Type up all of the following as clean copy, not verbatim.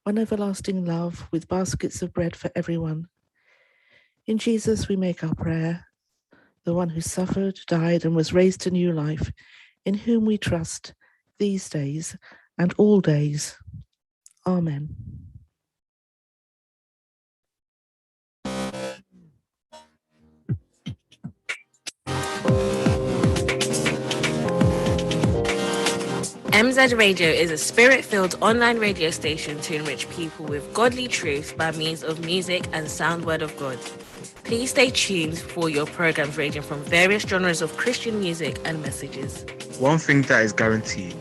one everlasting love with baskets of bread for everyone. In Jesus we make our prayer, the one who suffered, died, and was raised to new life, in whom we trust these days and all days. Amen. MZ Radio is a spirit-filled online radio station to enrich people with godly truth by means of music and sound word of God. Please stay tuned for your programs ranging from various genres of Christian music and messages. One thing that is guaranteed,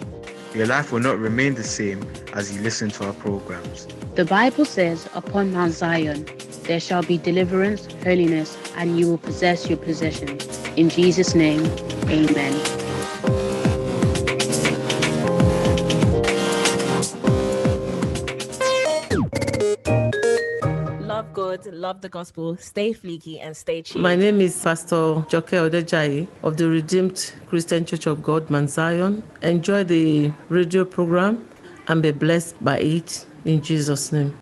your life will not remain the same as you listen to our programs. The Bible says, upon Mount Zion, there shall be deliverance, holiness, and you will possess your possessions. In Jesus' name, amen. Love God, love the gospel, stay fleeky and stay tuned. My name is Pastor Joke Odejayi of the Redeemed Christian Church of God, Mount Zion. Enjoy the radio program and be blessed by it in Jesus' name.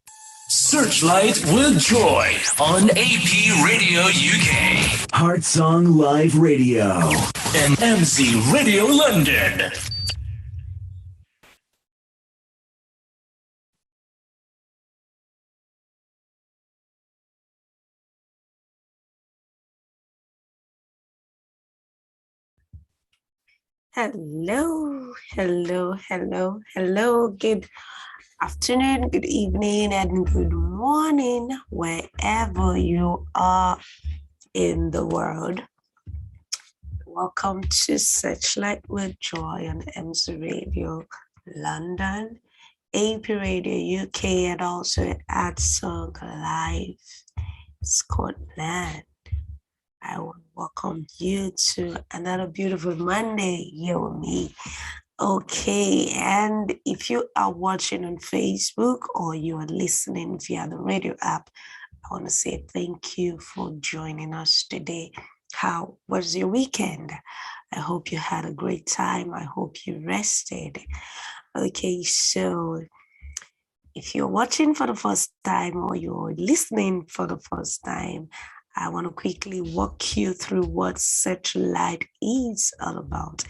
Searchlight with Joy on AP Radio UK, Heart Song Live Radio, and MZ Radio London. Hello. Good afternoon, good evening, and good morning, wherever you are in the world. Welcome to Searchlight with Joy on MZ Radio London, AP Radio UK, and also at Song Live Scotland. I want to welcome you to another beautiful Monday here with me. Okay, and if you are watching on Facebook or you are listening via the radio app, I want to say thank you for joining us today. How was your weekend? I hope you had a great time. I hope you rested. Okay, so if you're watching for the first time or you're listening for the first time, I want to quickly walk you through what Searchlight is all about.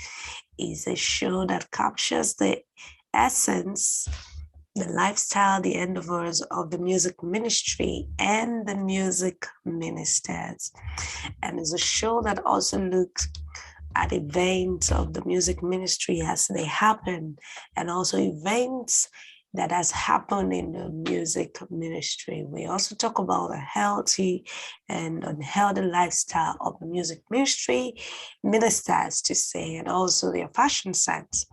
It's a show that captures the essence, the lifestyle, the endeavors of the music ministry and the music ministers. And it's a show that also looks at events of the music ministry as they happen, and also events that has happened in the music ministry. We also talk about a healthy and unhealthy lifestyle of the music ministry ministers to say, and also their fashion sense.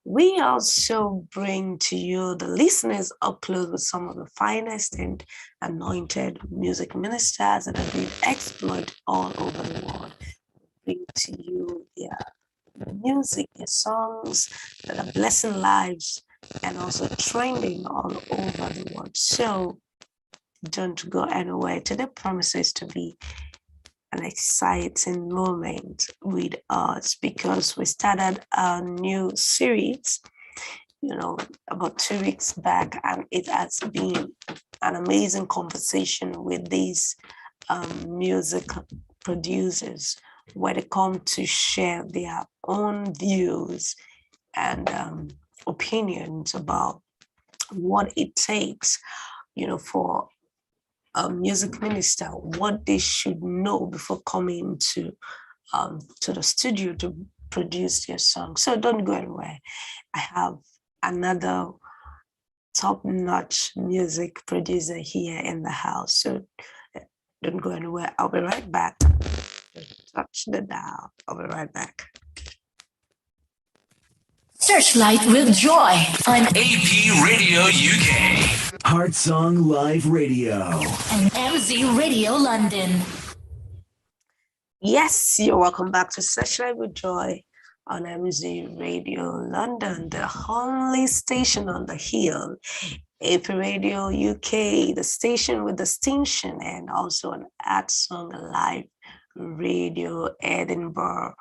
We also bring to you, the listeners, up close with some of the finest and anointed music ministers that have been explored all over the world. Bring to you their music, their songs that are blessing lives and also trending all over the world. So don't go anywhere. Today promises to be an exciting moment with us because we started a new series, about 2 weeks back, and it has been an amazing conversation with these music producers where they come to share their own views and opinions about what it takes, for a music minister, what they should know before coming to the studio to produce their song. So don't go anywhere. I have another top-notch music producer here in the house. So don't go anywhere. I'll be right back. Touch the dial. I'll be right back. Searchlight with Joy on AP Radio UK, Heart Song Live Radio, and MZ Radio London. Yes, you're welcome back to Searchlight with Joy on MZ Radio London, the only station on the hill. AP Radio UK, the station with distinction, and also an Art Song Live Radio Edinburgh,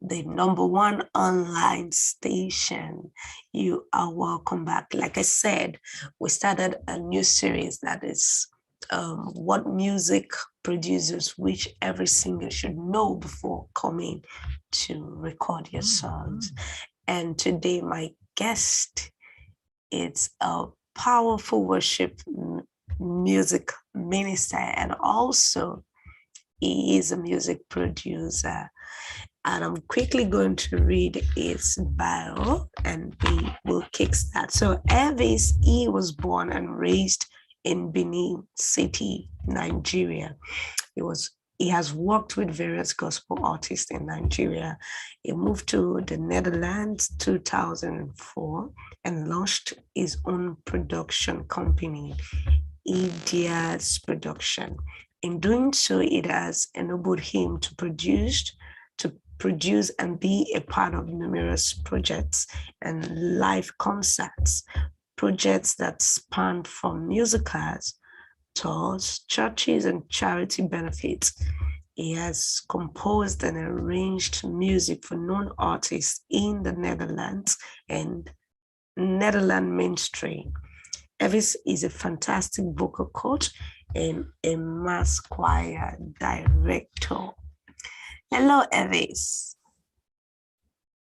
the number one online station. You are welcome back. Like I said, we started a new series that is what music producers, which every singer should know before coming to record your songs. And today, my guest is a powerful worship music minister, and also he is a music producer. And I'm quickly going to read his bio and we will kickstart. So Elvis, he was born and raised in Benin City, Nigeria. He has worked with various gospel artists in Nigeria. He moved to the Netherlands 2004 and launched his own production company, Idia's Production. In doing so, it has enabled him to produce and be a part of numerous projects and live concerts, projects that span from musicals, tours, churches, and charity benefits. He has composed and arranged music for known artists in the Netherlands and Netherlands mainstream. Elvis is a fantastic vocal coach and a mass choir director. Hello, Elvis.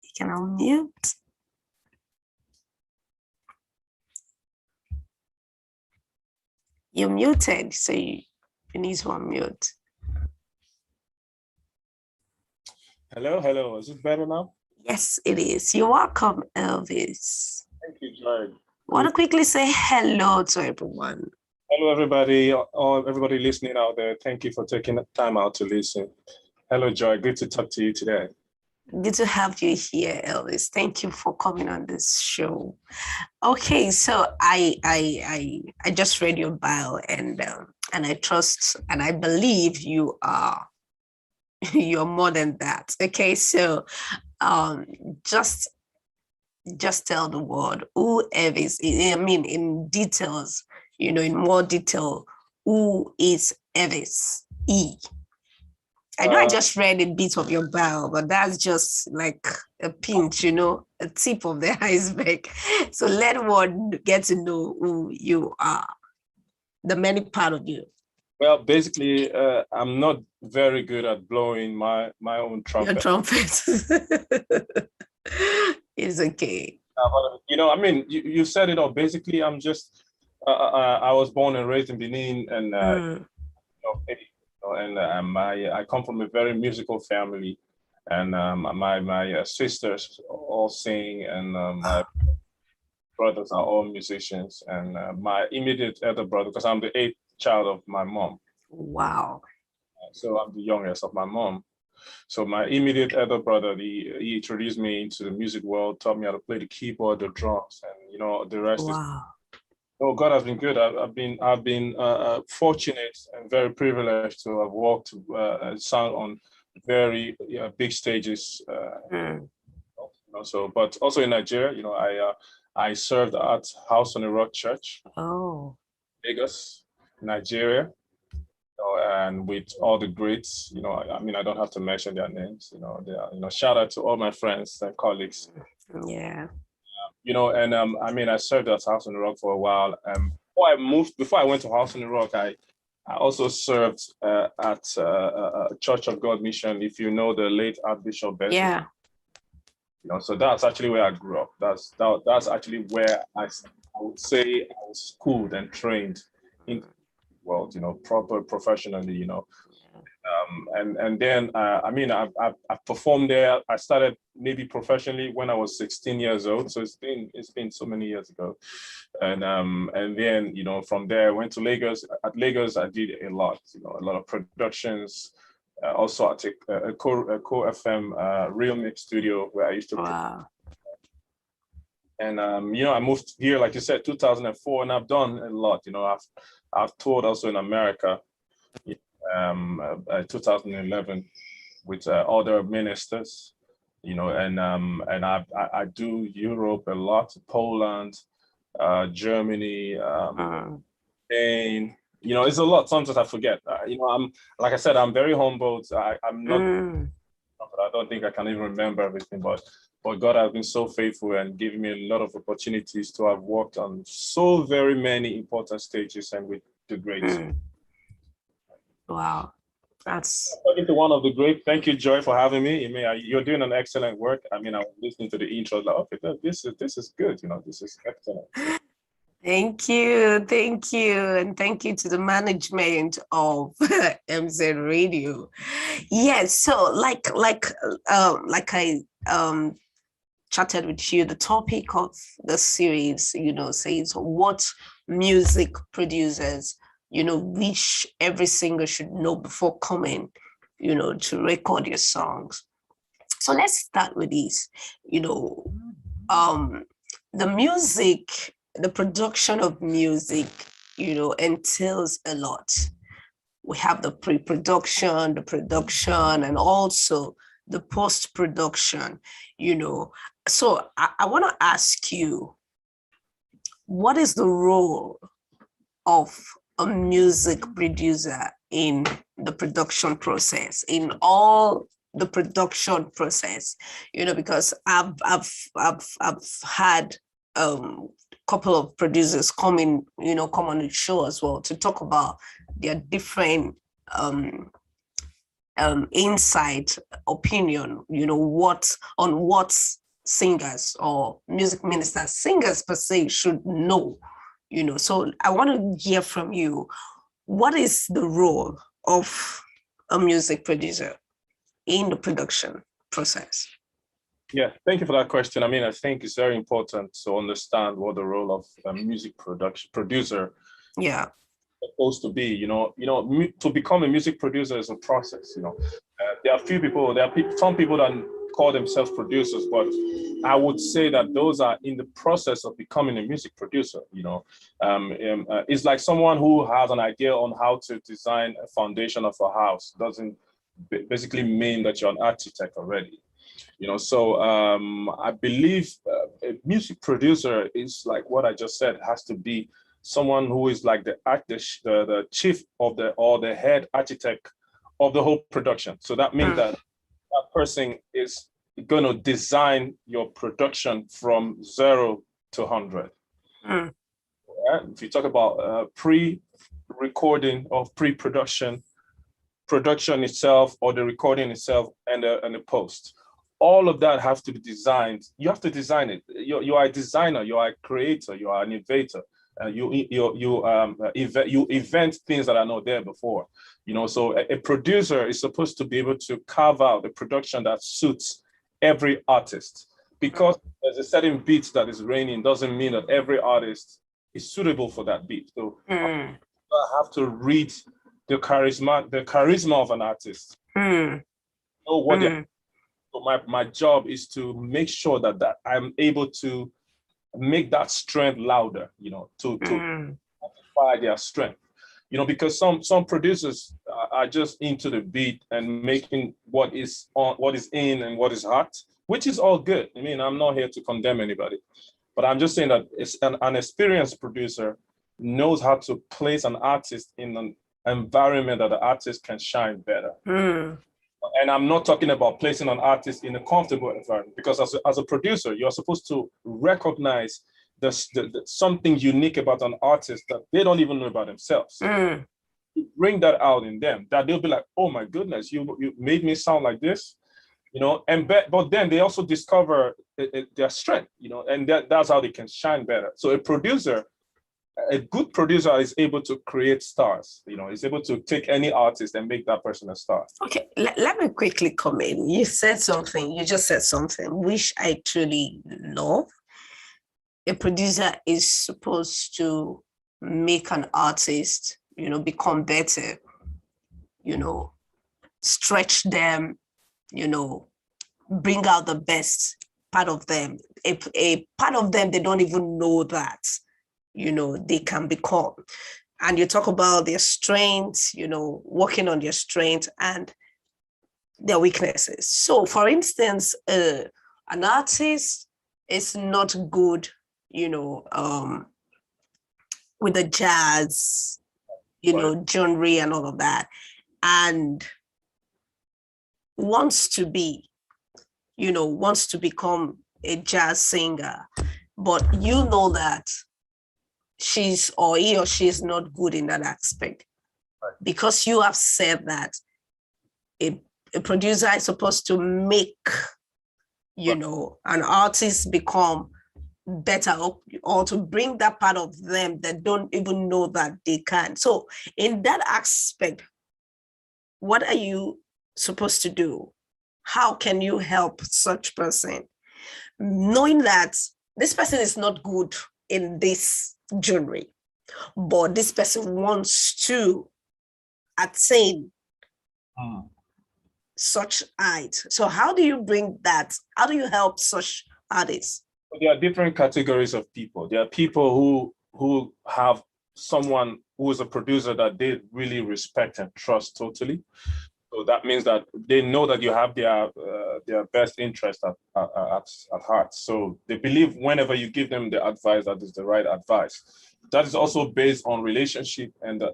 You can unmute. You're muted, so you need to unmute. Hello. Is it better now? Yes, it is. You're welcome, Elvis. Thank you, Joy. Want to quickly say hello to everyone. Hello, everybody. Everybody listening out there. Thank you for taking the time out to listen. Hello, Joy. Good to talk to you today. Good to have you here, Elvis. Thank you for coming on this show. Okay, so I just read your bio and I trust and I believe you're more than that. Okay, so just tell the world who Elvis is. I mean, in details, in more detail, who is Elvis E? I know I just read a bit of your bio, but that's just like a pinch, a tip of the iceberg. So let one get to know who you are, the many part of you. Well, basically, I'm not very good at blowing my own trumpet. Your trumpet. It's okay. I mean, you said it all. Basically, I'm just, I was born and raised in Benin, and I come from a very musical family, and my sisters all sing, and my brothers are all musicians, and my immediate elder brother, because I'm the eighth child of my mom. Wow. So I'm the youngest of my mom. So my immediate elder brother, he introduced me into the music world, taught me how to play the keyboard, the drums, and the rest is. Oh, God has been good. I've been fortunate and very privileged to have walked and sung on very big stages. But also in Nigeria, I served at House on the Rock Church. Oh, Lagos, Nigeria, and with all the greats. I mean, I don't have to mention their names. Shout out to all my friends and colleagues. Yeah. I mean, I served at House on the Rock for a while. Before I went to House on the Rock, I also served at Church of God Mission. If you know the late Archbishop Benson. Yeah. So that's actually where I grew up. That's actually where I would say I was schooled and trained in the world, proper professionally, and then I mean I performed there. I started maybe professionally when I was 16 years old. So it's been so many years ago, and then from there I went to Lagos. At Lagos I did a lot of productions. Also at a Core FM Real Mix studio where I used to. Wow. And I moved here, like you said, 2004, and I've done a lot. I've toured also in America. 2011 with other ministers, and I do Europe a lot, Poland, Germany, Spain. It's a lot. Sometimes I forget. I'm, like I said, I'm very humbled. I'm not I don't think I can even remember everything, but God has been so faithful and given me a lot of opportunities to have worked on so very many important stages and with the greats. Wow. That's Talking to one of the great. Thank you, Joy, for having me. You're doing an excellent work. I mean, I was listening to the intro, like, okay, this is good. This is excellent. Thank you, and thank you to the management of MZ Radio. Yes, so like I chatted with you, the topic of the series, says what music producers, which every singer should know before coming, to record your songs. So let's start with this. The music, the production of music, entails a lot. We have the pre-production, the production, and also the post-production, So I want to ask you, what is the role of a music producer in the production process, in all the production process? Because I've had couple of producers come on the show as well to talk about their different insight, opinion, what singers or music ministers, singers per se, should know. So I want to hear from you, what is the role of a music producer in the production process? Yeah, thank you for that question. I mean, I think it's very important to understand what the role of a music producer is supposed to be. To become a music producer is a process. There are some people that call themselves producers, but I would say that those are in the process of becoming a music producer. It's like someone who has an idea on how to design a foundation of a house doesn't basically mean that you're an architect already. So I believe a music producer is like what I just said, has to be someone who is like the chief of the head architect of the whole production. So that means that person is going to design your production from 0 to 100. If you talk about pre-recording of pre-production, production itself, or the recording itself, and the post, all of that have to be designed. You have to design it. You are a designer. You are a creator. You are an innovator. You invent things that are not there before. So a producer is supposed to be able to carve out a production that suits every artist. Because there's a certain beat that is reigning doesn't mean that every artist is suitable for that beat. So I have to read the charisma of an artist. Know what so my job is to make sure that I'm able to make that strength louder, to amplify their strength. Because some producers are just into the beat and making what is in and what is hot, which is all good. I mean, I'm not here to condemn anybody, but I'm just saying that it's an experienced producer knows how to place an artist in an environment that the artist can shine better. And I'm not talking about placing an artist in a comfortable environment, because as a producer, you're supposed to recognize the something unique about an artist that they don't even know about themselves. You bring that out in them, that they'll be like, oh my goodness, you made me sound like this, but then they also discover their strength, and that's how they can shine better. So a good producer is able to create stars, is able to take any artist and make that person a star. Okay, let me quickly come in. You just said something which I truly love. A producer is supposed to make an artist, become better, stretch them, bring out the best part of them. A part of them, they don't even know that, they can become. And you talk about their strengths, working on their strengths and their weaknesses. So for instance, an artist is not good, with the jazz, genre and all of that. And wants to be, wants to become a jazz singer, but you know that she's or he or she is not good in that aspect, because you have said that a producer is supposed to make, an artist become better, or to bring that part of them that don't even know that they can. So in that aspect, what are you supposed to do? How can you help such person, knowing that this person is not good in this genre, but this person wants to attain such height? So how do you bring that? How do you help such artists? There are different categories of people. There are people who have someone who is a producer that they really respect and trust totally. So that means that they know that you have their best interest at heart. So they believe whenever you give them the advice, that is the right advice. That is also based on relationship and the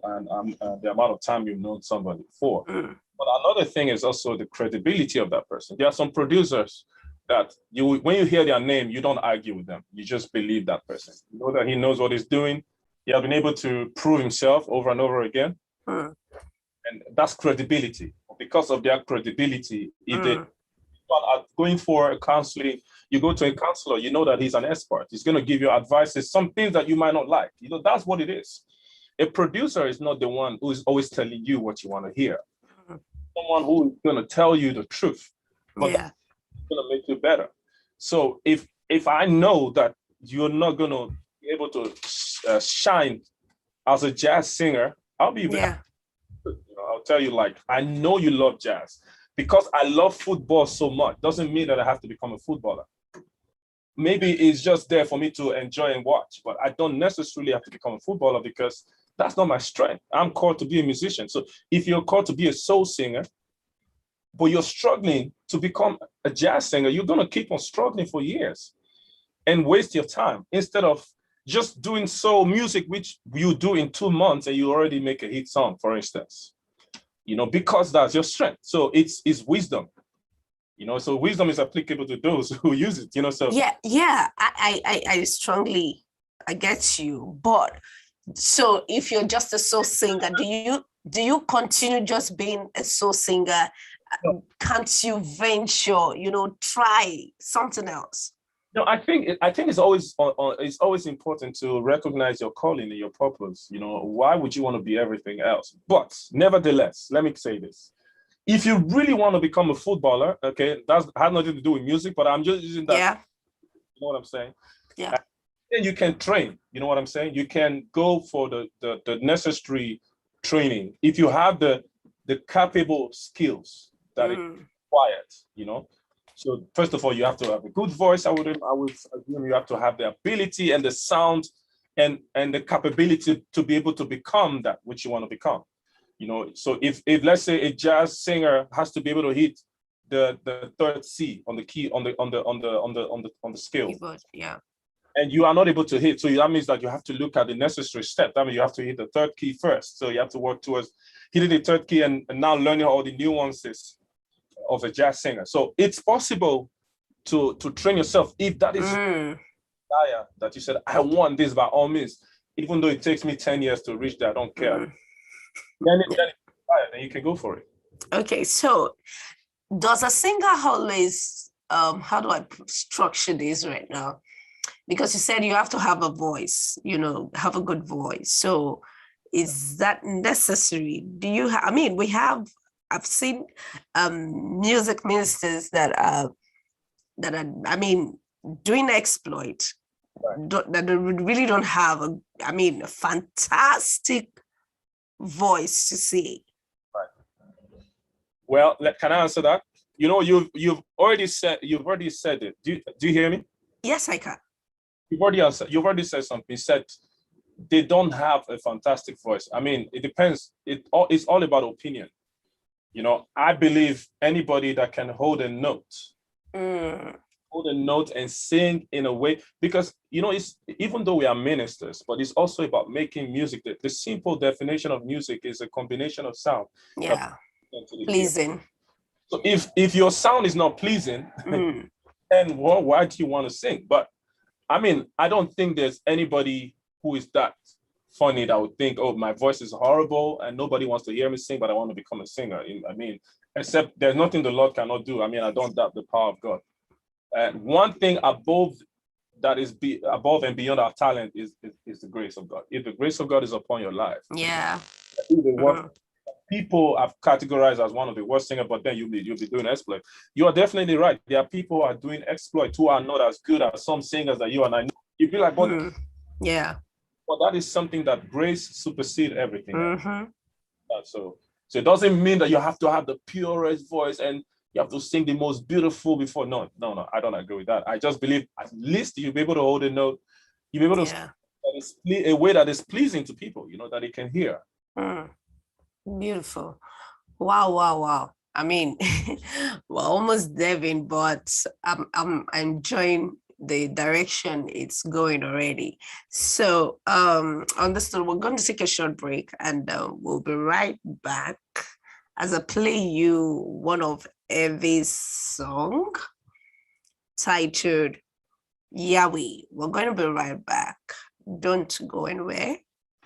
amount of time you've known somebody for. But another thing is also the credibility of that person. There are some producers that when you hear their name, you don't argue with them. You just believe that person. You know that he knows what he's doing. He has been able to prove himself over and over again. And that's credibility. Because of their credibility, if they are going for a counseling, you go to a counselor, you know that he's an expert. He's going to give you advices, some things that you might not like. That's what it is. A producer is not the one who is always telling you what you want to hear. Someone who is going to tell you the truth, but that's going to make you better. So if I know that you're not going to be able to shine as a jazz singer, I'll be I'll tell you, like, I know you love jazz. Because I love football so much doesn't mean that I have to become a footballer. Maybe it's just there for me to enjoy and watch, but I don't necessarily have to become a footballer, because that's not my strength. I'm called to be a musician. So if you're called to be a soul singer, but you're struggling to become a jazz singer, you're going to keep on struggling for years and waste your time, instead of just doing soul music, which you do in 2 months and you already make a hit song, for instance, because that's your strength. So it's wisdom, so wisdom is applicable to those who use it, so. I strongly, I get you. But so if you're just a soul singer, do you continue just being a soul singer? No. Can't you venture, try something else? No, I think it's always important to recognize your calling and your purpose. Why would you want to be everything else? But nevertheless, let me say this: if you really want to become a footballer, okay, that has nothing to do with music, but I'm just using that. Yeah. You know what I'm saying? Yeah. Then you can train. You know what I'm saying? You can go for the necessary training if you have the capable skills that is required. So first of all, you have to have a good voice. I would assume you have to have the ability and the sound and the capability to be able to become that which you want to become. So if let's say a jazz singer has to be able to hit the third C on the key on the scale. Keyboard, yeah. And you are not able to hit, so that means that you have to look at the necessary step. That means you have to hit the third key first. So you have to work towards hitting the third key and now learning all the nuances of a jazz singer. So it's possible to train yourself if that is desire that you said, I want this by all means, even though it takes me 10 years to reach that, I don't care. Then you can go for it. Okay, so does a singer always, how do I structure this right now? Because you said you have to have a voice, have a good voice. So is that necessary? Do you I've seen music ministers that are doing exploit, that really don't have a fantastic voice to sing. Right. Well, can I answer that? You've already said it. Do you hear me? Yes, I can. You've already said something. You said they don't have a fantastic voice. It depends. It's all about opinion. I believe anybody that can hold a note and sing in a way, because it's, even though we are ministers, but it's also about making music. The simple definition of music is a combination of sound. Yeah. Pleasing. So if your sound is not pleasing, then why do you want to sing? But I mean, I don't think there's anybody who is that funny that would think, oh, my voice is horrible and nobody wants to hear me sing, but I want to become a singer. I mean, except there's nothing the Lord cannot do. I mean, I don't doubt the power of God. And one thing above above and beyond our talent is the grace of God. If the grace of God is upon your life, people have categorized as one of the worst singers, but then you'll be doing exploit. You are definitely right. There are people who are doing exploit who are not as good as some singers that you and I know. You'd be like, but that is something that grace supersedes everything. So it doesn't mean that you have to have the purest voice and you have to sing the most beautiful before. No, I don't agree with that. I just believe at least you'll be able to hold a note. You'll be able to a way that is pleasing to people, that they can hear. Beautiful. Wow. I mean, we're almost there, but I'm enjoying the direction it's going already. So understood. We're going to take a short break and we'll be right back as I play you one of Elvis' song titled Yahweh. We're going to be right back. Don't go anywhere.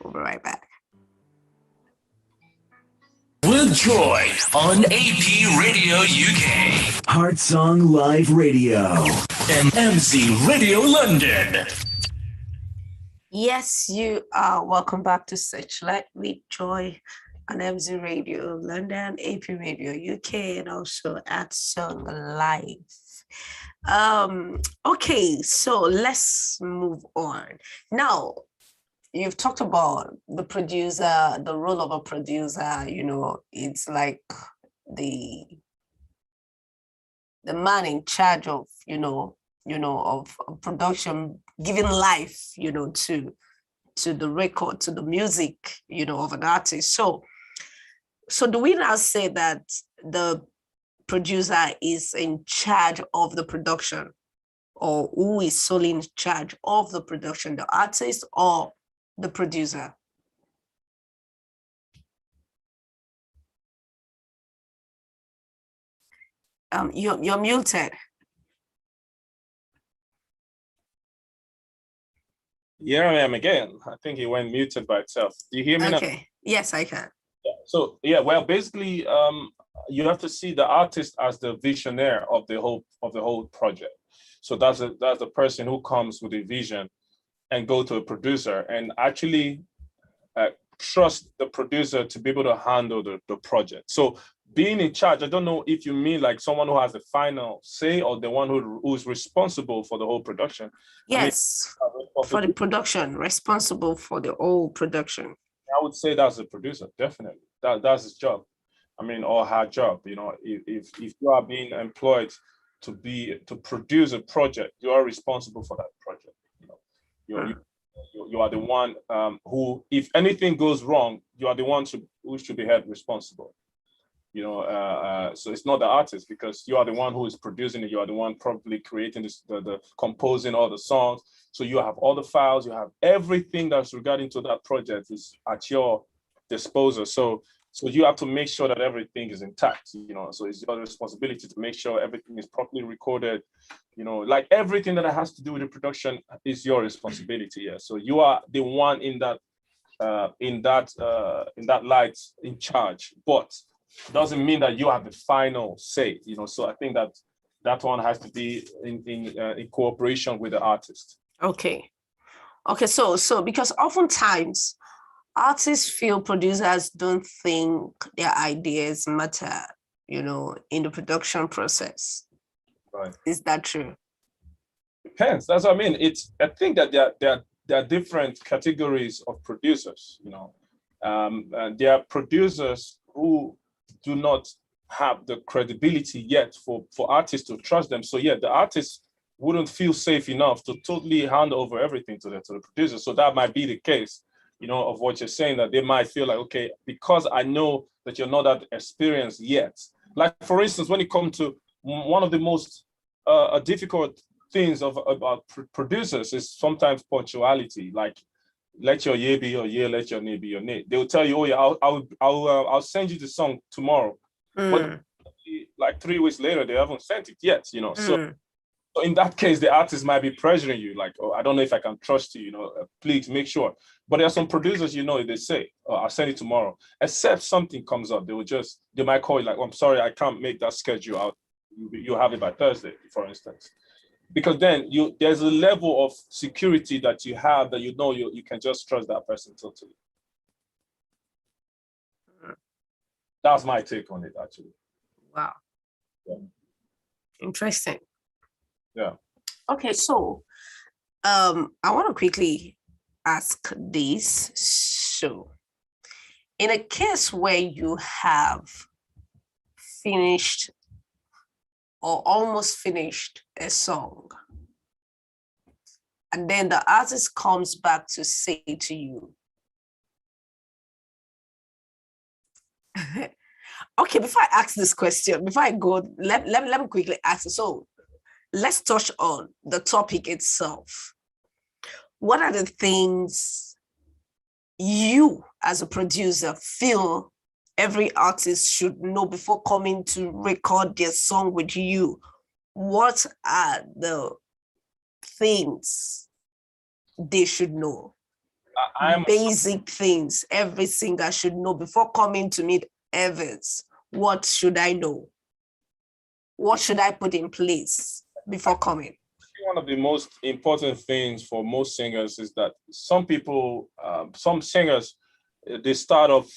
We'll be right back. With Joy on AP Radio UK. Heart Song Live Radio. And MZ Radio London. Yes, you are. Welcome back to Searchlight with Joy on MZ Radio London, AP Radio UK, and also at Song Live. Okay, so let's move on. Now, you've talked about the producer, the role of a producer, it's like the man in charge of, of production, giving life, to the record, to the music, of an artist. So do we now say that the producer is in charge of the production, or who is solely in charge of the production, the artist or the producer? You're muted. Yeah, I am again. I think he went muted by itself. Do you hear me now? Okay. Yes, I can. Yeah. So well, basically, you have to see the artist as the visionary of the whole project. So that's the person who comes with a vision and go to a producer and actually trust the producer to be able to handle the project. So being in charge, I don't know if you mean like someone who has the final say or the one who's responsible for the whole production. Yes, for the production, responsible for the whole production. I would say that's the producer, definitely. That's his job. I mean, or her job. If you are being employed to produce a project, you are responsible for that project. You are the one who, if anything goes wrong, you are the one who should be held responsible. So it's not the artist, because you are the one who is producing it. You are the one probably creating the composing all the songs. So you have all the files, you have everything that's regarding to that project is at your disposal. So you have to make sure that everything is intact. So it's your responsibility to make sure everything is properly recorded. Like everything that has to do with the production is your responsibility. Yeah. So you are the one in that light in charge, but doesn't mean that you have the final say. So I think that one has to be in cooperation with the artist. Okay. So because oftentimes artists feel producers don't think their ideas matter, in the production process. Right. Is that true? Depends. That's what I mean. I think that there are different categories of producers. And there are producers who do not have the credibility yet for artists to trust them. So the artists wouldn't feel safe enough to totally hand over everything to the producer. So that might be the case, of what you're saying, that they might feel like, okay, because I know that you're not that experienced yet. Like, for instance, when it comes to one of the most difficult things about producers is sometimes punctuality. Like, let your year be your year, let your nay be your nay. They'll tell you, oh yeah, I'll send you the song tomorrow. But like 3 weeks later, they haven't sent it yet, So Mm. so in that case, the artist might be pressuring you, like, oh, I don't know if I can trust you, please make sure. But there are some producers, they say, oh, I'll send it tomorrow. Except something comes up, they might call you like, oh, I'm sorry, I can't make that schedule out. You have it by Thursday, for instance. Because then there's a level of security that you have that you can just trust that person totally. That's my take on it, actually. Wow. Yeah. Interesting. Yeah. Okay, so I want to quickly ask this. So, in a case where you have finished or almost finished a song, and then the artist comes back to say to you, okay, before I ask this question, before I go, let me quickly ask it. So let's touch on the topic itself. What are the things you as a producer feel every artist should know before coming to record their song with you? What are the things they should know? Basic things every singer should know before coming to meet Elvis. What should I know? What should I put in place before coming? One of the most important things for most singers is that some singers, they start off,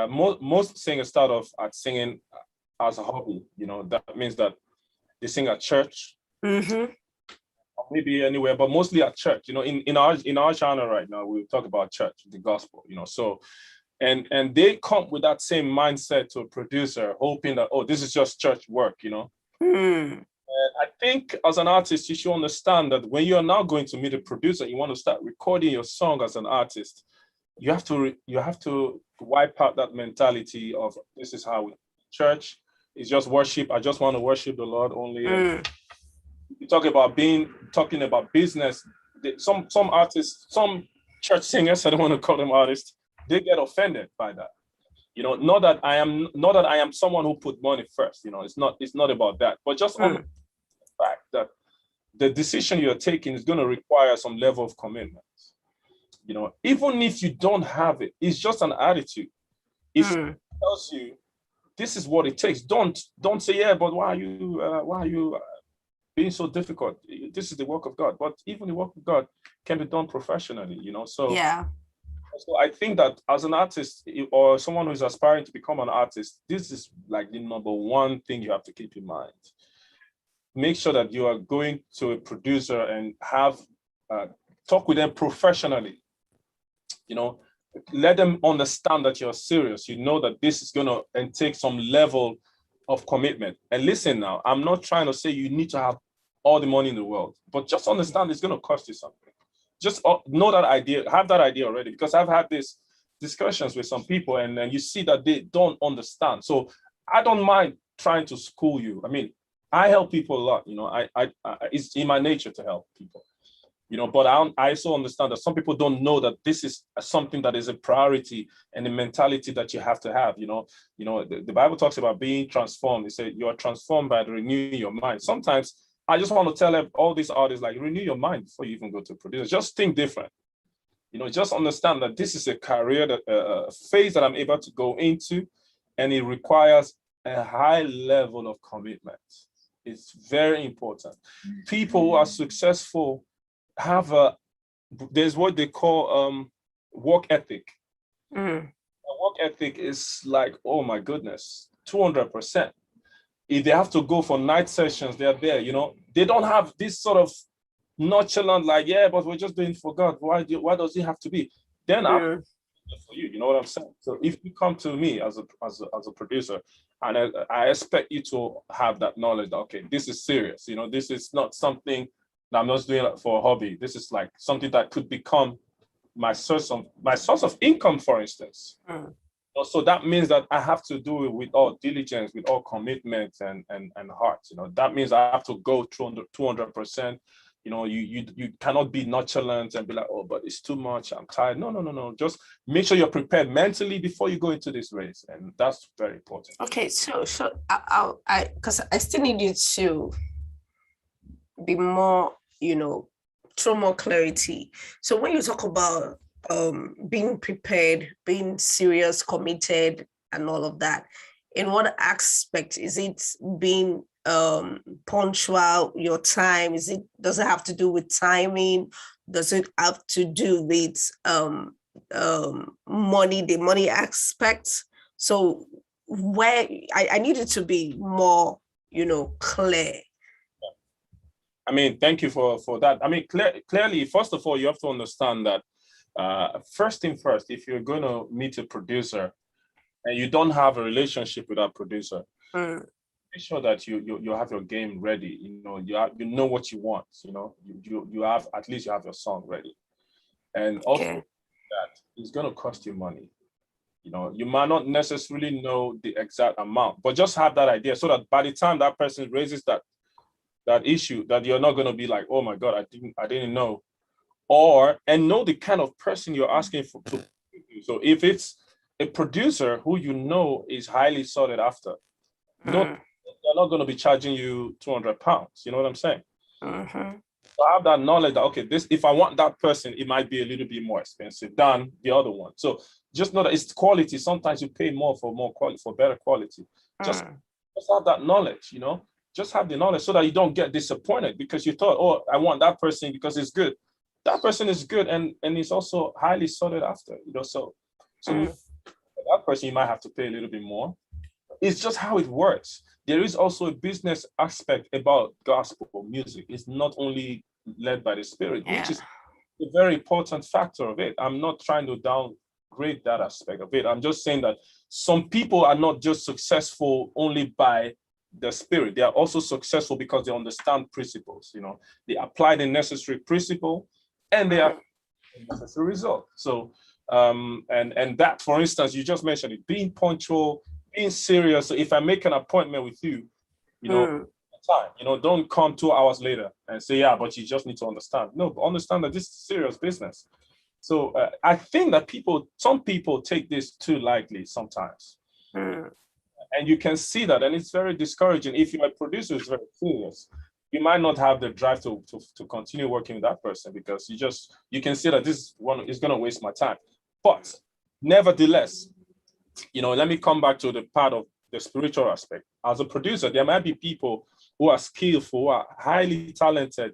most singers start off at singing as a hobby. That means that they sing at church, maybe anywhere, but mostly at church. In our genre right now, we talk about church, the gospel. So, and they come with that same mindset to a producer, hoping that, oh, this is just church work. And I think as an artist, you should understand that when you're now going to meet a producer, you want to start recording your song as an artist, you have to wipe out that mentality of this is how church is just worship. I just want to worship the Lord only. You talking about business. Some artists, some church singers, I don't want to call them artists, they get offended by that. Not that I am someone who put money first. It's not about that, but just on the fact that the decision you're taking is going to require some level of commitment. Even if you don't have it, it's just an attitude. If someone tells you this is what it takes, don't say, yeah, but why are you being so difficult? This is the work of God. But even the work of God can be done professionally. So yeah. So I think that as an artist or someone who's aspiring to become an artist, this is like the number one thing you have to keep in mind. Make sure that you are going to a producer and talk with them professionally. Let them understand that you're serious. That this is going to take some level of commitment. And listen now, I'm not trying to say you need to have all the money in the world, but just understand it's going to cost you something. Just know that idea, have that idea already, because I've had these discussions with some people and then you see that they don't understand. So I don't mind trying to school you. I mean, I help people a lot, I it's in my nature to help people, but I also understand that some people don't know that this is something that is a priority and a mentality that you have to have. The Bible talks about being transformed. It said you are transformed by renewing your mind. Sometimes I just want to tell all these artists, like, renew your mind before you even go to a producer. Just think different. Just understand that this is a career, a phase that I'm able to go into, and it requires a high level of commitment. It's very important. People who are successful there's what they call work ethic. Work ethic is like, oh my goodness, 200%. If they have to go for night sessions, they're there, They don't have this sort of nonchalant, like, yeah, but we're just doing it for God. Why does it have to be? Then I'm for you, you know what I'm saying? So if you come to me as a producer, and I expect you to have that knowledge that, okay, this is serious, this is not something that I'm just doing for a hobby. This is like something that could become my source of income, for instance. So that means that I have to do it with all diligence, with all commitment and heart. That means I have to go 200%, You cannot be nonchalant and be like, oh, but it's too much, I'm tired. No. Just make sure you're prepared mentally before you go into this race, and that's very important. Okay, so I because I still need you to be more, throw more clarity. So when you talk about being prepared, being serious, committed, and all of that, in what aspect is it being punctual, your time? Does it have to do with timing? Does it have to do with money, the money aspect? So where I need it to be more, clear. I mean, thank you for that. I mean, clearly, first of all, you have to understand that first thing first, if you're going to meet a producer and you don't have a relationship with that producer, make sure that you have your game ready. You know what you want. You have, at least you have your song ready, and also that it's going to cost you money. You might not necessarily know the exact amount, but just have that idea so that by the time that person raises that issue, that you're not going to be like, oh my God, I didn't know, and know the kind of person you're asking for. So if it's a producer who is highly sought after, they're not going to be charging you £200. You know what I'm saying? So I have that knowledge that, okay, if I want that person, it might be a little bit more expensive than the other one. So just know that it's quality. Sometimes you pay more for quality, for better quality. Just have that knowledge, just have the knowledge so that you don't get disappointed because you thought, oh, I want that person because it's good. That person is good and it's also highly sought after, so that person you might have to pay a little bit more. It's just how it works. There is also a business aspect about gospel music. It's not only led by the Spirit, which is a very important factor of it. I'm not trying to downgrade that aspect of it. I'm just saying that some people are not just successful only by the Spirit. They are also successful because they understand principles. They apply the necessary principle and they are the necessary result. So and that, for instance, you just mentioned it, being punctual, being serious. So if I make an appointment with you, time, don't come 2 hours later and say, yeah, but you just need to understand. No, but understand that this is serious business. So I think that some people take this too lightly sometimes. And you can see that, and it's very discouraging. If you're a producer who's very serious, you might not have the drive to continue working with that person because you can see that this one is going to waste my time. But nevertheless, let me come back to the part of the spiritual aspect. As a producer, there might be people who are skillful, who are highly talented,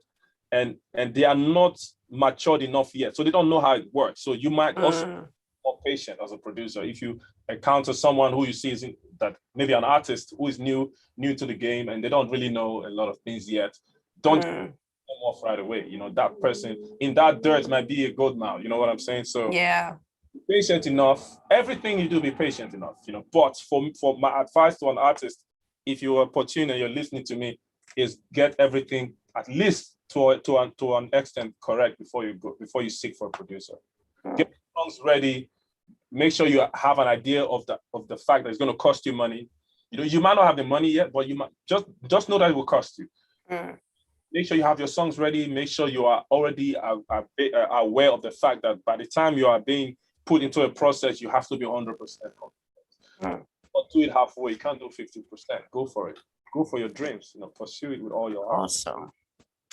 and they are not matured enough yet. So they don't know how it works. So you might also be more patient as a producer. If you encounter someone who you see is that maybe an artist who is new to the game and they don't really know a lot of things yet, don't get them off right away. That person in that dirt might be a gold mine. You know what I'm saying? So be patient enough. Everything you do, be patient enough. But for my advice to an artist, if you're opportune and you're listening to me, is get everything at least to an extent correct before you seek for a producer. Get songs ready. Make sure you have an idea of the fact that it's going to cost you money. You might not have the money yet, but you might just know that it will cost you. Make sure you have your songs ready. Make sure you are already aware of the fact that by the time you are being put into a process, you have to be 100% confident. Don't do it halfway. You can't do 50%. Go for it. Go for your dreams. Pursue it with all your heart.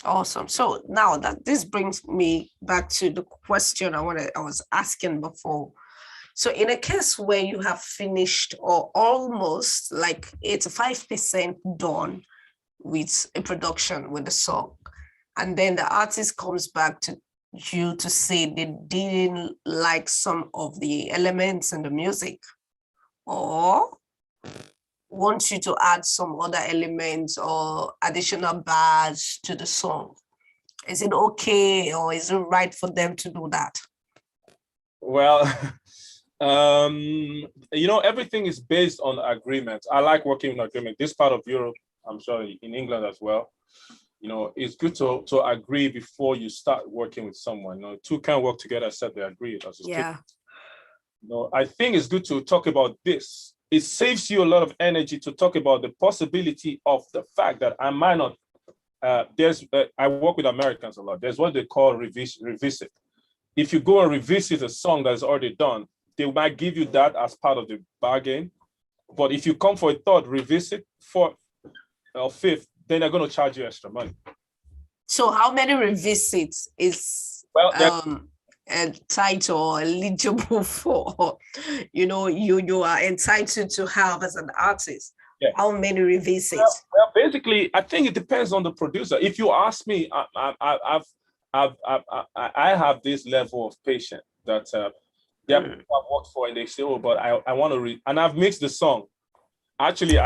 Awesome. So now that this brings me back to the question I was asking before. So in a case where you have finished or almost like 85% done with a production with the song, and then the artist comes back to you to say they didn't like some of the elements in the music or want you to add some other elements or additional bars to the song, is it okay or is it right for them to do that? Well, everything is based on agreement. I like working on agreement. This part of Europe, I'm sure in England as well, it's good to agree before you start working with someone. Two can't work together except they agree. I think it's good to talk about this. It saves you a lot of energy to talk about the possibility of the fact that I might not I work with Americans a lot. There's what they call revisit. If you go and revisit a song that's already done, they might give you that as part of the bargain. But if you come for a third revisit, fourth or fifth, then they're going to charge you extra money. So how many revisits is entitled or eligible for, you are entitled to have as an artist? Yeah. How many revisits? Well, basically, I think it depends on the producer. If you ask me, I have this level of patience that people I've worked for, and they say, "Oh, but I want to and I've mixed the song." Actually,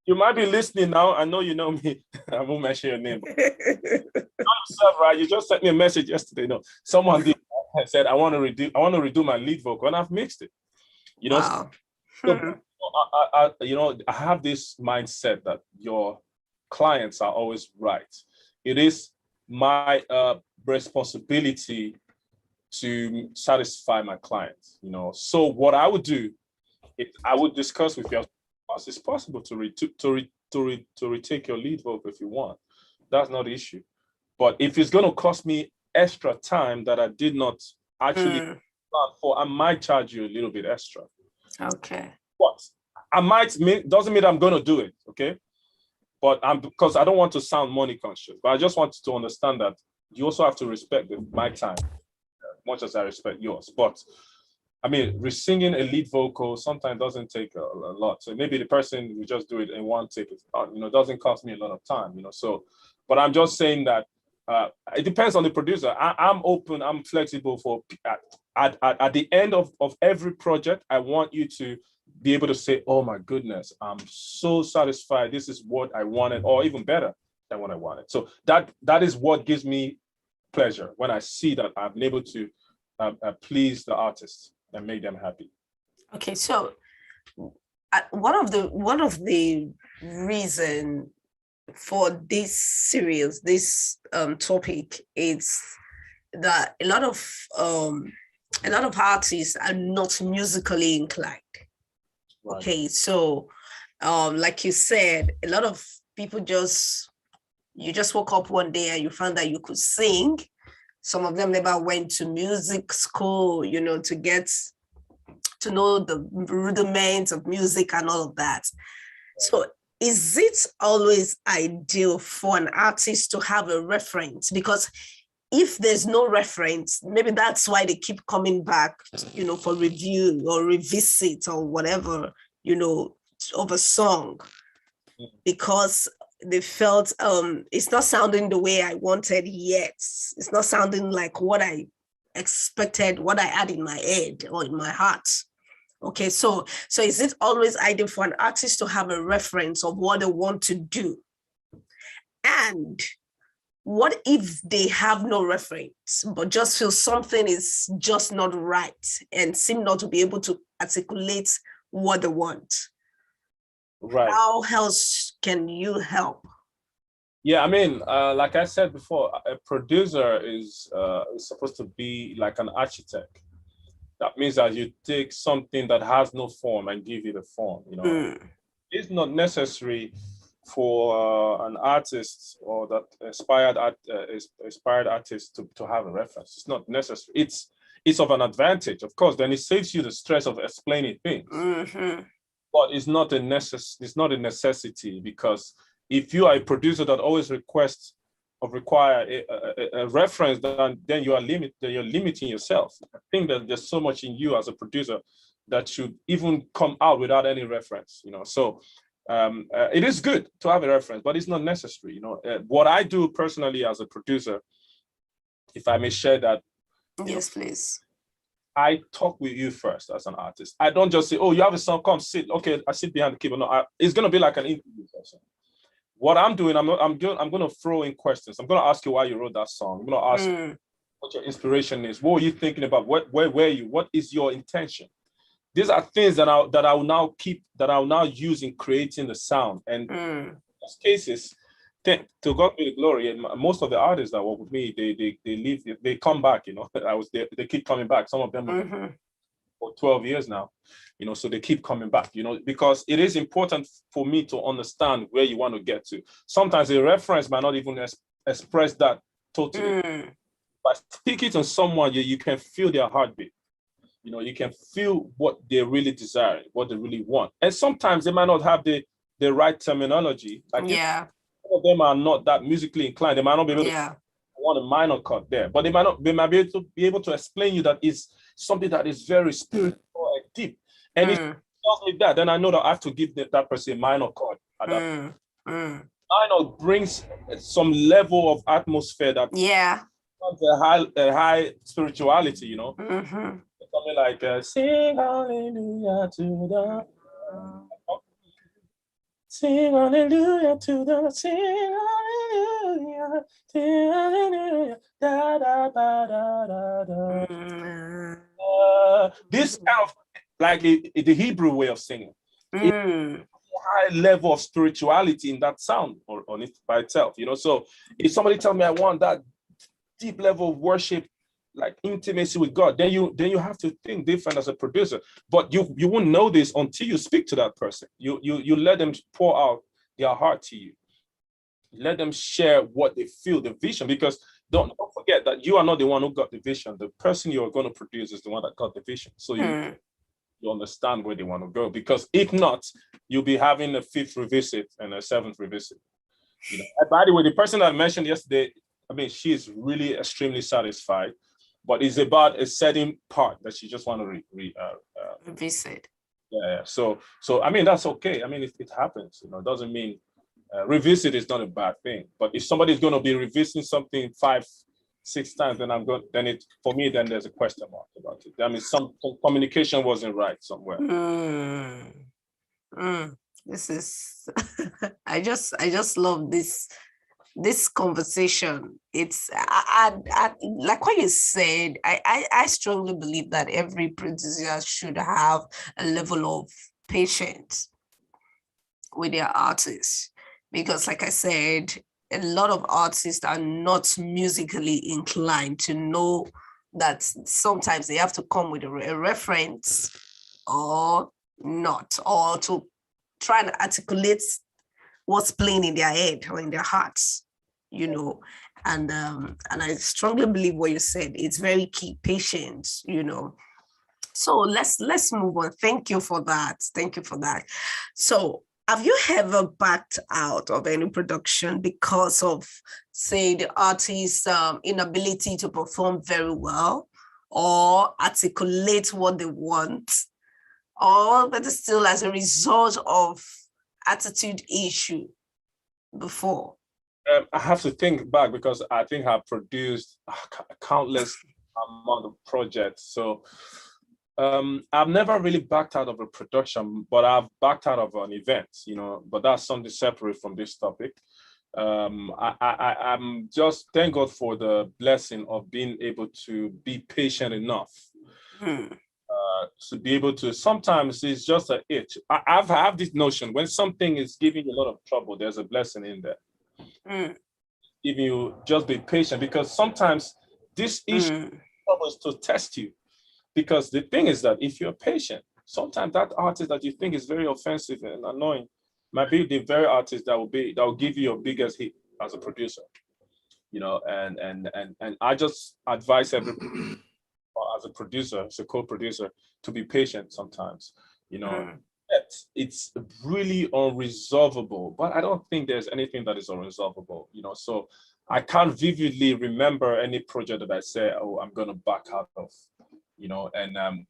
you might be listening now. I know you know me. I won't mention your name. Yourself, right? You just sent me a message yesterday. No, someone did said I want to redo my lead vocal, and I've mixed it. Wow. So, I have this mindset that your clients are always right. It is my responsibility to satisfy my clients. So what I would do, if I would discuss with you, it's possible to retake your lead vocal if you want. That's not the issue. But if it's going to cost me extra time that I did not actually plan for, I might charge you a little bit extra. Okay. But doesn't mean I'm going to do it. Okay. But because I don't want to sound money conscious, but I just want to understand that you also have to respect my time, much as I respect yours. But I mean, singing a lead vocal sometimes doesn't take a lot. So maybe the person will just do it in one take. It doesn't cost me a lot of time. So, but I'm just saying that it depends on the producer. I'm open. I'm flexible for at the end of every project. I want you to be able to say, "Oh my goodness, I'm so satisfied. This is what I wanted," or even better than what I wanted. So that is what gives me pleasure when I see that I've been able to please the artist and make them happy. Okay, so one of the reason for this series, this topic, is that a lot of artists are not musically inclined. Right. Okay, so like you said, a lot of people you just woke up one day and you found that you could sing. Some of them never went to music school, to get to know the rudiments of music and all of that. So is it always ideal for an artist to have a reference? Because if there's no reference, maybe that's why they keep coming back, for review or revisit or whatever, of a song, because they felt it's not sounding the way I wanted yet. It's not sounding like what I expected, what I had in my head or in my heart. Okay, so is it always ideal for an artist to have a reference of what they want to do? And what if they have no reference, but just feel something is just not right and seem not to be able to articulate what they want? Right. How else can you help? Yeah, I mean, like I said before, a producer is supposed to be like an architect. That means that you take something that has no form and give it a form. It's not necessary for an artist or that inspired artist to have a reference. It's not necessary. It's of an advantage, of course. Then it saves you the stress of explaining things. Mm-hmm. But it's not a necessity, because if you are a producer that always require a reference, then you're limiting yourself. I think that there's so much in you as a producer that should even come out without any reference. So it is good to have a reference, but it's not necessary. What I do personally as a producer, if I may share that. Yes, please. I talk with you first as an artist. I don't just say, "Oh, you have a song, come sit." Okay, I sit behind the keyboard. No, it's gonna be like an interview session. What I'm doing, I'm gonna throw in questions. I'm gonna ask you why you wrote that song. I'm gonna ask you what your inspiration is. What were you thinking about? Where were you? What is your intention? These are things that I will now use in creating the sound. And in most cases, to God be the glory. And most of the artists that work with me, they leave, they come back. They keep coming back. Some of them for 12 years now, so they keep coming back, because it is important for me to understand where you want to get to. Sometimes a reference might not even express that totally. By speaking to someone, you can feel their heartbeat. You can feel what they really desire, what they really want. And sometimes they might not have the right terminology. Like some of them are not that musically inclined. They might not be able to want a minor chord there, but they might be able to explain you that it's something that is very spiritual and deep. And if it tells me that, then I know that I have to give that person a minor chord. Minor brings some level of atmosphere that a high spirituality, Something like sing hallelujah to the sing hallelujah to the sing hallelujah da da da da da. This kind of like the Hebrew way of singing. High level of spirituality in that sound on it by itself, So if somebody tell me I want that deep level of worship, like intimacy with God, then you have to think different as a producer. But you won't know this until you speak to that person. You let them pour out their heart to you. Let them share what they feel, the vision, because don't forget that you are not the one who got the vision. The person you are going to produce is the one that got the vision. So you understand where they want to go, because if not, you'll be having a 5th revisit and a 7th revisit. And by the way, the person that I mentioned yesterday, she is really extremely satisfied, but it's about a certain part that she just want to revisit. Yeah. So that's okay. It happens. It doesn't mean revisit is not a bad thing. But if somebody's going to be revisiting something 5-6 times, then there's a question mark about it. Some communication wasn't right somewhere. This is I just love this conversation. It's I like what you said. I strongly believe that every producer should have a level of patience with their artists, because like I said, a lot of artists are not musically inclined to know that sometimes they have to come with a reference or not, or to try and articulate what's playing in their head or in their hearts, and I strongly believe what you said. It's very key, patience, So let's move on. Thank you for that. So have you ever backed out of any production because of, say, the artist's inability to perform very well or articulate what they want, or but still as a result of attitude issue before? I have to think back, because I think I've produced a countless amount of projects. So I've never really backed out of a production, but I've backed out of an event, but that's something separate from this topic. I'm just thank God for the blessing of being able to be patient enough to be able to, sometimes it's just an itch. I have this notion, when something is giving you a lot of trouble, there's a blessing in there. If you just be patient, because sometimes this issue is to test you. Because the thing is that if you're patient, sometimes that artist that you think is very offensive and annoying might be the very artist that will give you your biggest hit as a producer. And I just advise everybody as a producer, as a co-producer, to be patient sometimes. It's really unresolvable, but I don't think there's anything that is unresolvable. So I can't vividly remember any project that I say, oh, I'm going to back out of.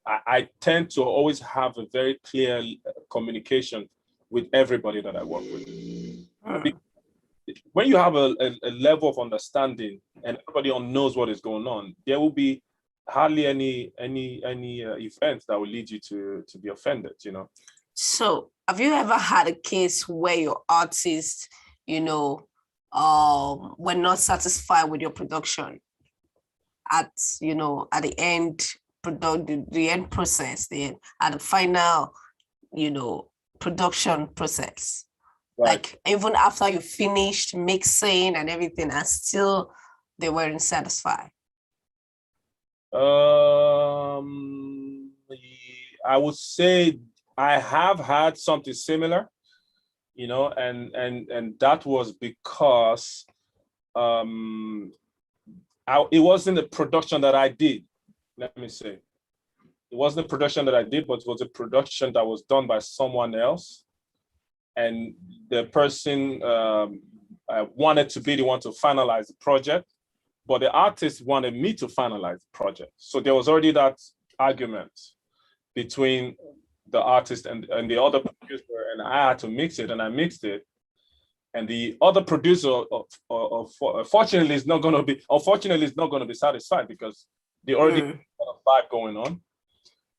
I tend to always have a very clear communication with everybody that I work with. When you have a level of understanding and everybody knows what is going on, there will be hardly any events that will lead you to be offended. So have you ever had a case where your artists, were not satisfied with your production at the end? The end process, at the final, production process, right? Like even after you finished mixing and everything, and still they weren't satisfied. I would say I have had something similar, you know, and that was because it wasn't a production that I did. Let me say, it wasn't a production that I did, but it was a production that was done by someone else, and the person wanted to be the one to finalize the project, but the artist wanted me to finalize the project. So there was already that argument between the artist and the other producer, and I had to mix it, and I mixed it. And the other producer, unfortunately, is not going to be satisfied because they already have a vibe going on,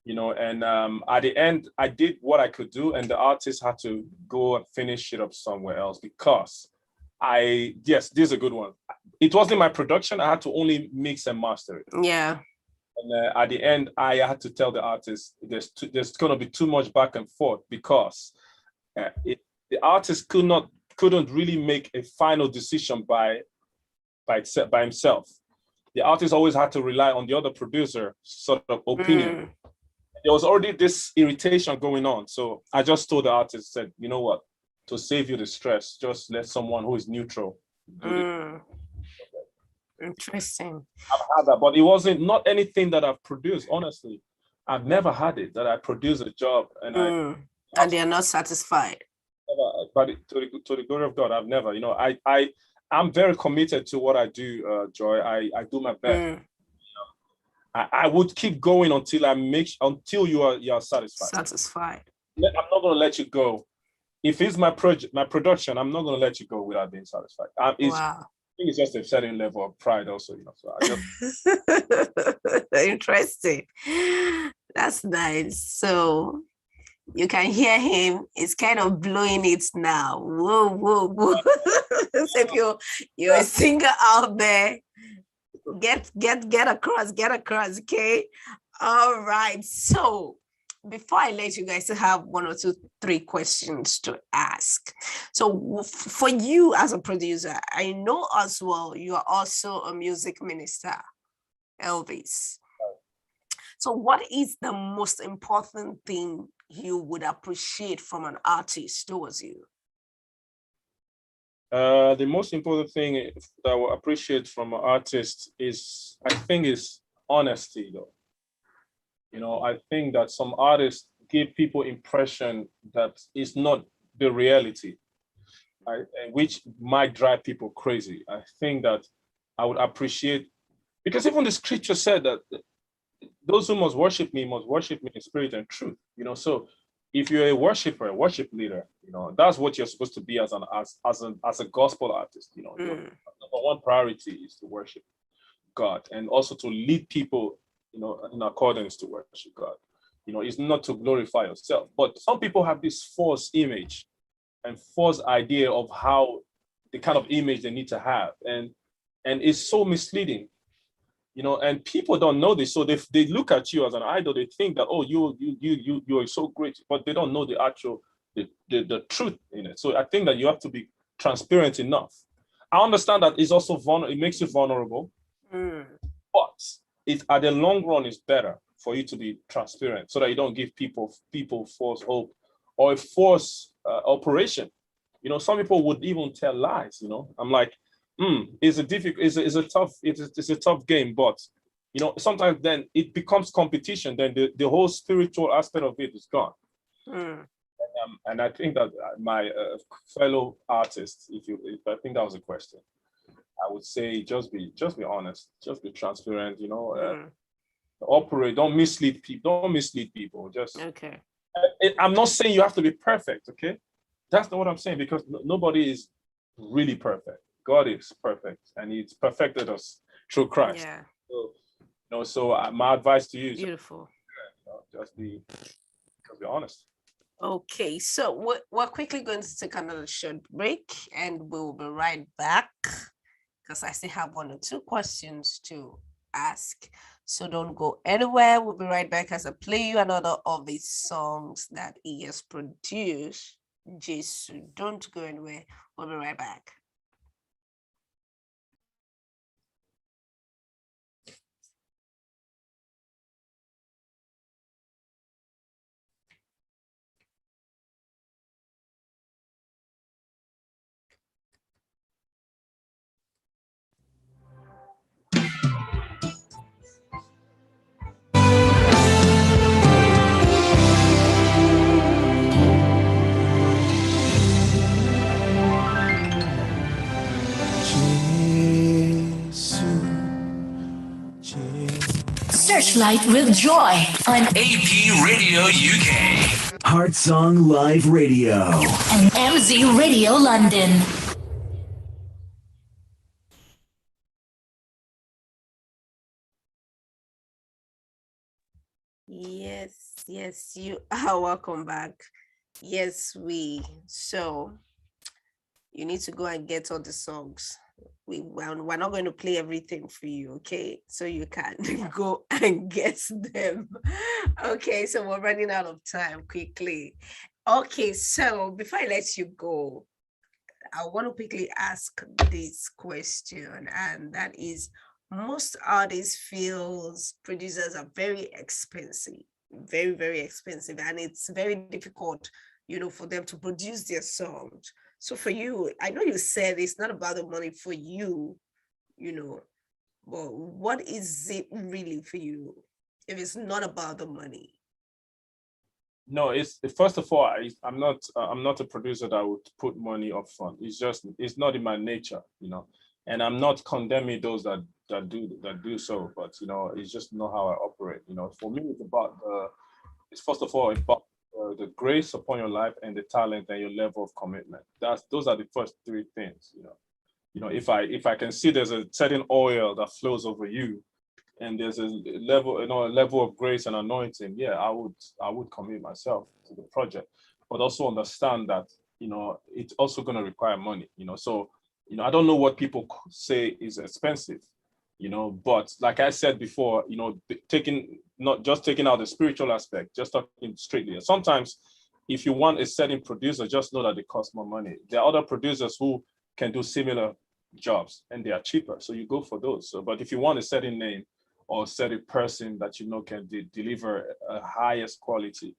you know. And at the end, I did what I could do, and the artist had to go and finish it up somewhere else because this is a good one. It wasn't my production. I had to only mix and master it. Yeah. And at the end, I had to tell the artist there's going to be too much back and forth because the artist couldn't really make a final decision by himself. The artist always had to rely on the other producer sort of opinion. There was already this irritation going on. So I just told the artist, said, you know what, to save you the stress, just let someone who is neutral do it. Interesting. I've had that, but it wasn't not anything that I've produced, honestly. I've never had it that I produce a job and and they are not satisfied. But to the glory of God, I've never, you know, I'm very committed to what I do, Joy. I do my best. I would keep going until you are satisfied. I'm not going to let you go. If it's my production, I'm not going to let you go without being satisfied. Wow. I think it's just a certain level of pride also, you know. So I just... Interesting. That's nice. So you can hear him. It's kind of blowing it now. Whoa, whoa, whoa. So if you're a singer out there, get across, okay? All right. So before I let you guys have 1 or 2, 3 questions to ask. So for you as a producer, I know as well, you are also a music minister, Elvis. So what is the most important thing you would appreciate from an artist towards you? The most important thing that I will appreciate from an artist is honesty, though. You know, I think that some artists give people impression that is not the reality, right? Which might drive people crazy. I think that I would appreciate, because even the scripture said that those who must worship me in spirit and truth. You know, so if you're a worshiper, a worship leader, you know, that's what you're supposed to be as a gospel artist. You know, your number one priority is to worship God and also to lead people, you know, in accordance to worship God. You know, it's not to glorify yourself. But some people have this false image and false idea of how the kind of image they need to have, and it's so misleading. You know, and people don't know this, so they look at you as an idol. They think that, oh, you are so great, but they don't know the actual the truth in it. So I think that you have to be transparent enough. I understand that it's also it makes you vulnerable, but it at the long run is better for you to be transparent so that you don't give people false hope or a false operation. You know, some people would even tell lies. You know, I'm like, it's a tough game, but you know, sometimes then it becomes competition. Then the whole spiritual aspect of it is gone. And I think that my fellow artists, if I think that was a question, I would say just be honest, just be transparent. You know, operate. Don't mislead people. Just okay. I'm not saying you have to be perfect. Okay, that's not what I'm saying, because nobody is really perfect. God is perfect, and He's perfected us through Christ. Yeah. So, you know, so my advice to you is beautiful. Just be honest. Okay, so we're quickly going to take another short break, and we'll be right back because I still have 1 or 2 questions to ask. So don't go anywhere. We'll be right back as I play you another of his songs that he has produced. Jesus, don't go anywhere. We'll be right back. Light with Joy on AP Radio UK Heart Song Live Radio. and MZ Radio London. Yes, you are welcome back. Yes, so you need to go and get all the songs. We're not going to play everything for you, okay? So you can go and get them. Okay, so we're running out of time quickly. Okay, so before I let you go, I want to quickly ask this question, and that is, most artists feels producers are very expensive, very, very expensive, and it's very difficult, for them to produce their songs. So for you, I know you said it's not about the money for you, but what is it really for you if it's not about the money? No, it's first of all, I'm not a producer that would put money up front. It's not in my nature, and I'm not condemning those that do so, but it's just not how I operate. For me, it's first of all about the grace upon your life and the talent and your level of commitment. Those are the first three things. If I can see there's a certain oil that flows over you, and there's a level of grace and anointing, yeah, I would commit myself to the project, but also understand that it's also going to require money. So I don't know what people say is expensive, but like I said before, not just taking out the spiritual aspect, just talking strictly. Sometimes if you want a certain producer, just know that it costs more money. There are other producers who can do similar jobs and they are cheaper, so you go for those. But if you want a certain name or a certain person that can deliver a highest quality,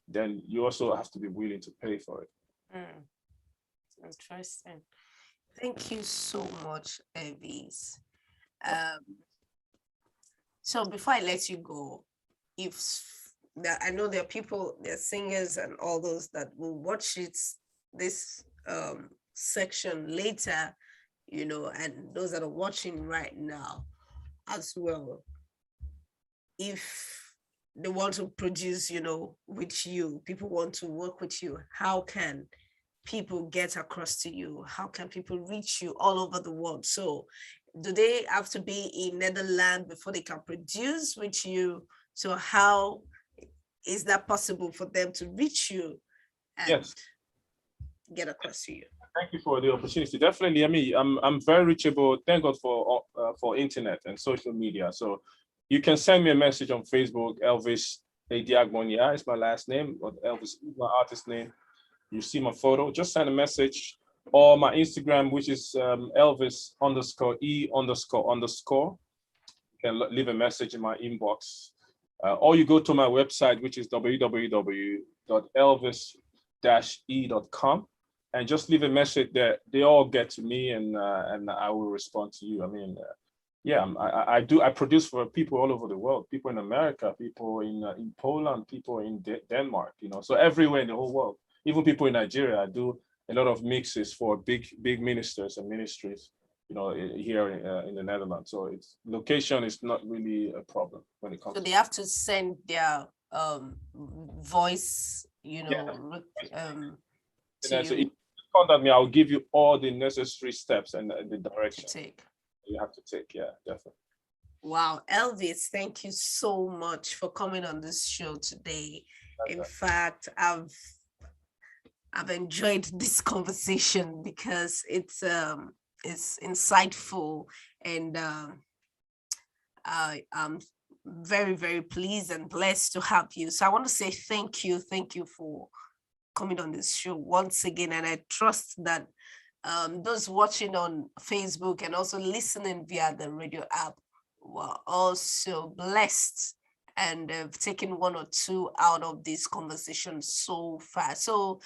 then you also have to be willing to pay for it. Interesting. Thank you so much, Elvis. So before I let you go, I know there are people, there are singers and all those that will watch this section later, and those that are watching right now as well. If they want to produce, with you, people want to work with you, how can people get across to you? How can people reach you all over the world? So do they have to be in Netherlands before they can produce with you? So how is that possible for them to reach you and Yes. get across to you? Thank you for the opportunity. Definitely, I mean, I'm very reachable. Thank God for internet and social media. So you can send me a message on Facebook. Elvis Ediagbonia is my last name, or Elvis is my artist name. You see my photo, just send a message, or my Instagram, which is Elvis_E___. You can leave a message in my inbox, or you go to my website, which is www.elvis-e.com, and just leave a message there. They all get to me, and I will respond to you. I mean, I produce for people all over the world, people in America, people in Poland, people in Denmark, so everywhere in the whole world. Even people in Nigeria. I do a lot of mixes for big ministers and ministries, here in the Netherlands. So location is not really a problem when it comes. So they have to send their voice, So if you contact me, I'll give you all the necessary steps and the direction you have to take. Yeah, definitely. Wow, Elvis, thank you so much for coming on this show today. In fact, I've enjoyed this conversation because it's insightful, and I'm very, very pleased and blessed to have you. So I want to say thank you for coming on this show once again, and I trust that those watching on Facebook and also listening via the radio app were also blessed and taken one or two out of this conversation so far. So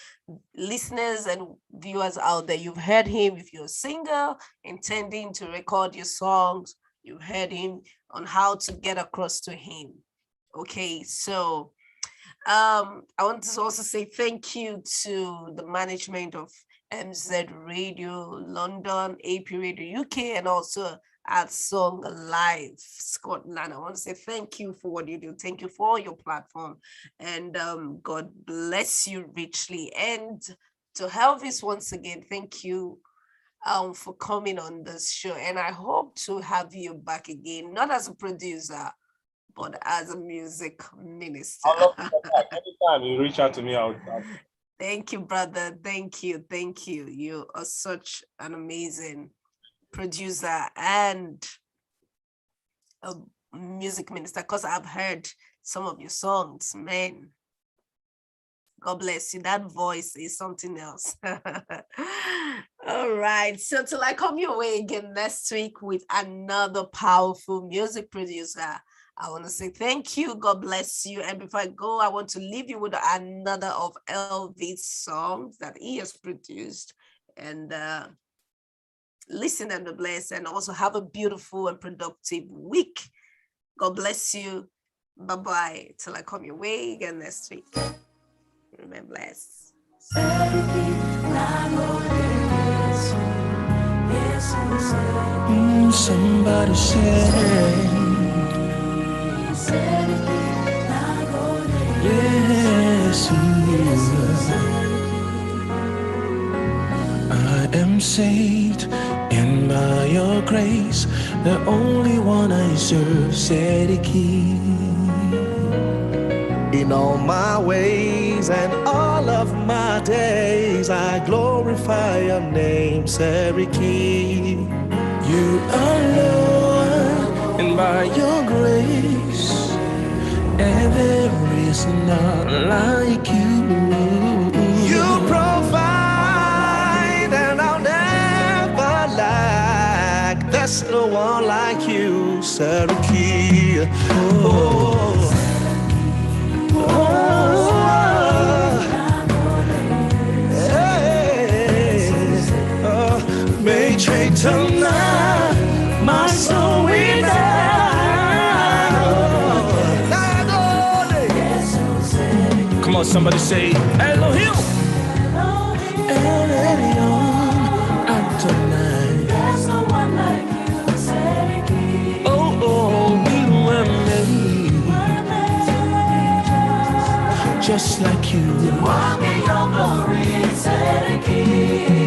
listeners and viewers out there, you've heard him. If you're a singer intending to record your songs, you've heard him on how to get across to him. Okay, so I want to also say thank you to the management of MZ Radio London, AP Radio UK, and also at Song Live Scotland. I want to say thank you for what you do. Thank you for your platform. And God bless you richly. And to Elvis, once again, thank you for coming on this show. And I hope to have you back again, not as a producer, but as a music minister. I love you. Anytime you reach out to me, I'll... Thank you, brother. Thank you. Thank you. You are such an amazing producer and a music minister, because I've heard some of your songs, man. God bless you. That voice is something else. All right. So till I come your way again next week with another powerful music producer, I want to say thank you. God bless you. And before I go, I want to leave you with another of Elvis songs that he has produced. And listen and be blessed. And also have a beautiful and productive week. God bless you. Bye-bye. Till I come your way again next week. Remain blessed. Somebody said, yes, I am saved, and by your grace, the only one I serve said a key. In all my ways and all of my days, I glorify your name, Sariki. You are Lord, and by your grace, and there is none like you. You provide, and I'll never lack. There's no one like you, Sariki. Tonight, my soul will die. Come on, somebody say Elohim. Tonight. There's no one like you, Sariki. Oh, you and me, just like you. You walk in your glory, Sariki.